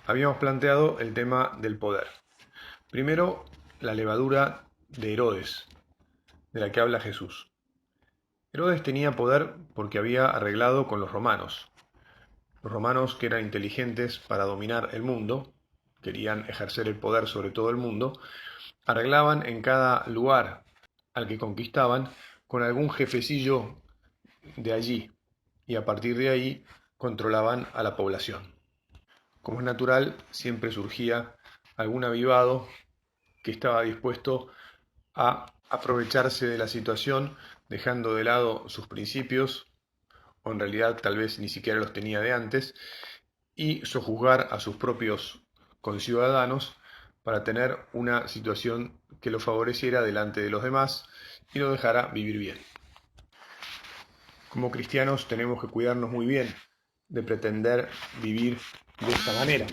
Habíamos planteado el tema del poder. Primero, la levadura de Herodes, de la que habla Jesús. Herodes tenía poder porque había arreglado con los romanos. Los romanos, que eran inteligentes para dominar el mundo, querían ejercer el poder sobre todo el mundo, arreglaban en cada lugar al que conquistaban con algún jefecillo de allí, y a partir de ahí controlaban a la población. Como es natural, siempre surgía algún avivado que estaba dispuesto a aprovecharse de la situación, dejando de lado sus principios, o en realidad tal vez ni siquiera los tenía de antes, y sojuzgar a sus propios conciudadanos para tener una situación que lo favoreciera delante de los demás y lo dejara vivir bien. Como cristianos tenemos que cuidarnos muy bien de pretender vivir de esta manera,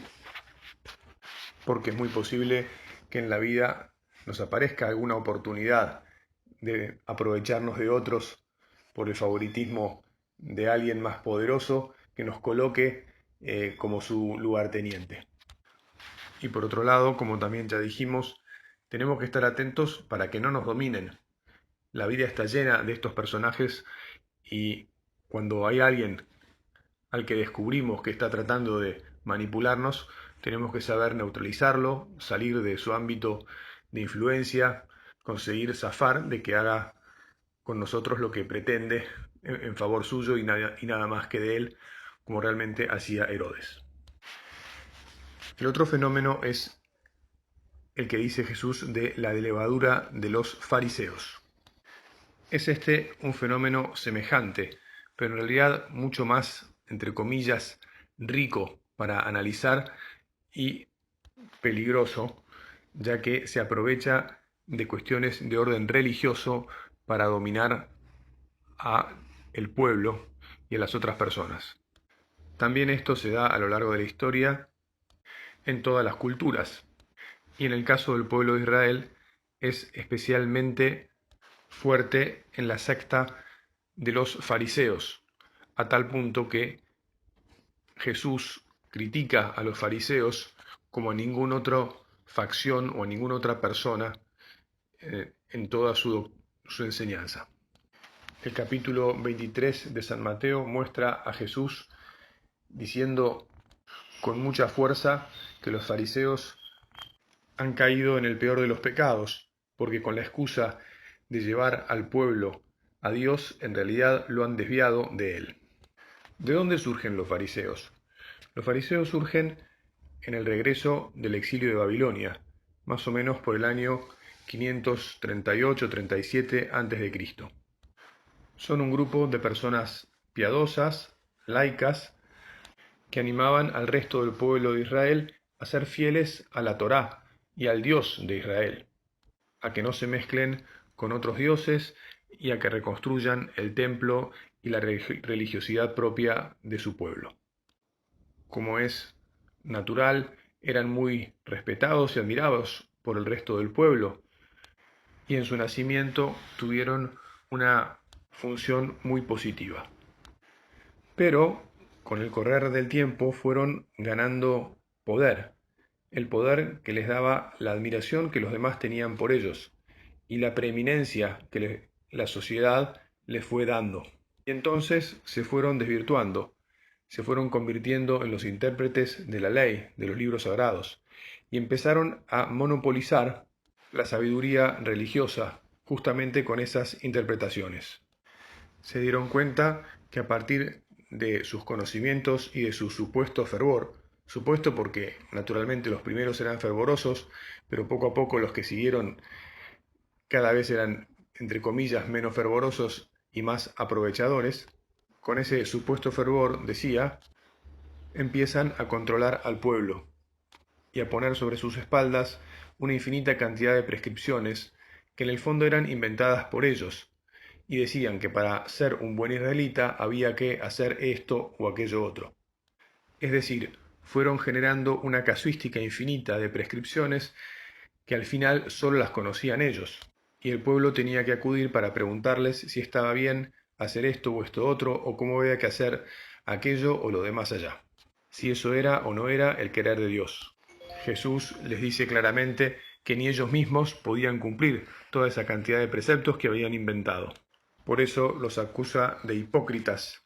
porque es muy posible que en la vida nos aparezca alguna oportunidad de aprovecharnos de otros por el favoritismo de alguien más poderoso que nos coloque como su lugarteniente. Y por otro lado, como también ya dijimos, tenemos que estar atentos para que no nos dominen. La vida está llena de estos personajes y cuando hay alguien al que descubrimos que está tratando de manipularnos, tenemos que saber neutralizarlo, salir de su ámbito de influencia, conseguir zafar de que haga con nosotros lo que pretende en favor suyo y nada más que de él, como realmente hacía Herodes. El otro fenómeno es el que dice Jesús de la levadura de los fariseos. Es este un fenómeno semejante, pero en realidad mucho más, entre comillas, rico para analizar y peligroso, ya que se aprovecha de cuestiones de orden religioso para dominar a el pueblo y a las otras personas. También esto se da a lo largo de la historia en todas las culturas, y en el caso del pueblo de Israel es especialmente fuerte en la secta de los fariseos, a tal punto que Jesús critica a los fariseos como a ninguna otra facción o a ninguna otra persona en toda su enseñanza. El capítulo 23 de San Mateo muestra a Jesús diciendo con mucha fuerza que los fariseos han caído en el peor de los pecados, porque con la excusa de llevar al pueblo a Dios, en realidad lo han desviado de él. ¿De dónde surgen los fariseos? Los fariseos surgen en el regreso del exilio de Babilonia, más o menos por el año 538-37 a.C. Son un grupo de personas piadosas, laicas, que animaban al resto del pueblo de Israel a ser fieles a la Torá y al Dios de Israel, a que no se mezclen con otros dioses y a que reconstruyan el templo y la religiosidad propia de su pueblo. Como es natural, eran muy respetados y admirados por el resto del pueblo, y en su nacimiento tuvieron una función muy positiva. Pero con el correr del tiempo fueron ganando poder, el poder que les daba la admiración que los demás tenían por ellos y la preeminencia que la sociedad les fue dando. Y entonces se fueron desvirtuando, se fueron convirtiendo en los intérpretes de la ley, de los libros sagrados, y empezaron a monopolizar la sabiduría religiosa justamente con esas interpretaciones. Se dieron cuenta que a partir de sus conocimientos y de su supuesto fervor, supuesto porque naturalmente los primeros eran fervorosos, pero poco a poco los que siguieron cada vez eran, entre comillas, menos fervorosos y más aprovechadores, con ese supuesto fervor, decía, empiezan a controlar al pueblo y a poner sobre sus espaldas una infinita cantidad de prescripciones que en el fondo eran inventadas por ellos, y decían que para ser un buen israelita había que hacer esto o aquello otro. Es decir, fueron generando una casuística infinita de prescripciones que al final solo las conocían ellos, y el pueblo tenía que acudir para preguntarles si estaba bien hacer esto o esto otro, o cómo había que hacer aquello o lo demás allá. si eso era o no era el querer de Dios. Jesús les dice claramente que ni ellos mismos podían cumplir toda esa cantidad de preceptos que habían inventado. Por eso los acusa de hipócritas,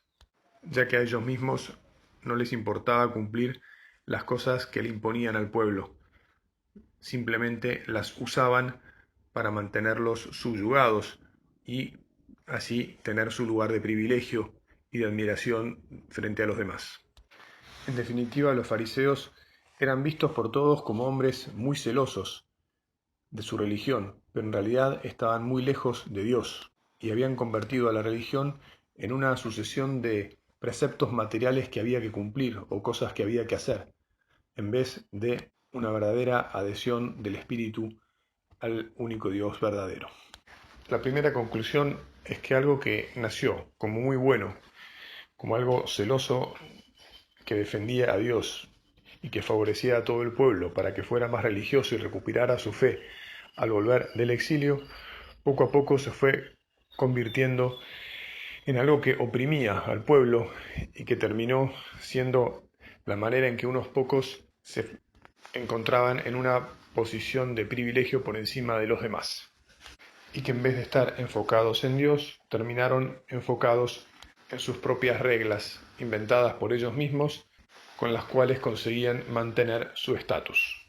ya que a ellos mismos no les importaba cumplir las cosas que le imponían al pueblo. Simplemente las usaban para mantenerlos subyugados y así tener su lugar de privilegio y de admiración frente a los demás. En definitiva, los fariseos eran vistos por todos como hombres muy celosos de su religión, pero en realidad estaban muy lejos de Dios y habían convertido a la religión en una sucesión de preceptos materiales que había que cumplir o cosas que había que hacer, en vez de una verdadera adhesión del espíritu al único Dios verdadero. La primera conclusión es que algo que nació como muy bueno, como algo celoso que defendía a Dios y que favorecía a todo el pueblo para que fuera más religioso y recuperara su fe al volver del exilio, poco a poco se fue convirtiendo en algo que oprimía al pueblo y que terminó siendo la manera en que unos pocos se encontraban en una posición de privilegio por encima de los demás. Y que en vez de estar enfocados en Dios, terminaron enfocados en sus propias reglas, inventadas por ellos mismos, con las cuales conseguían mantener su estatus.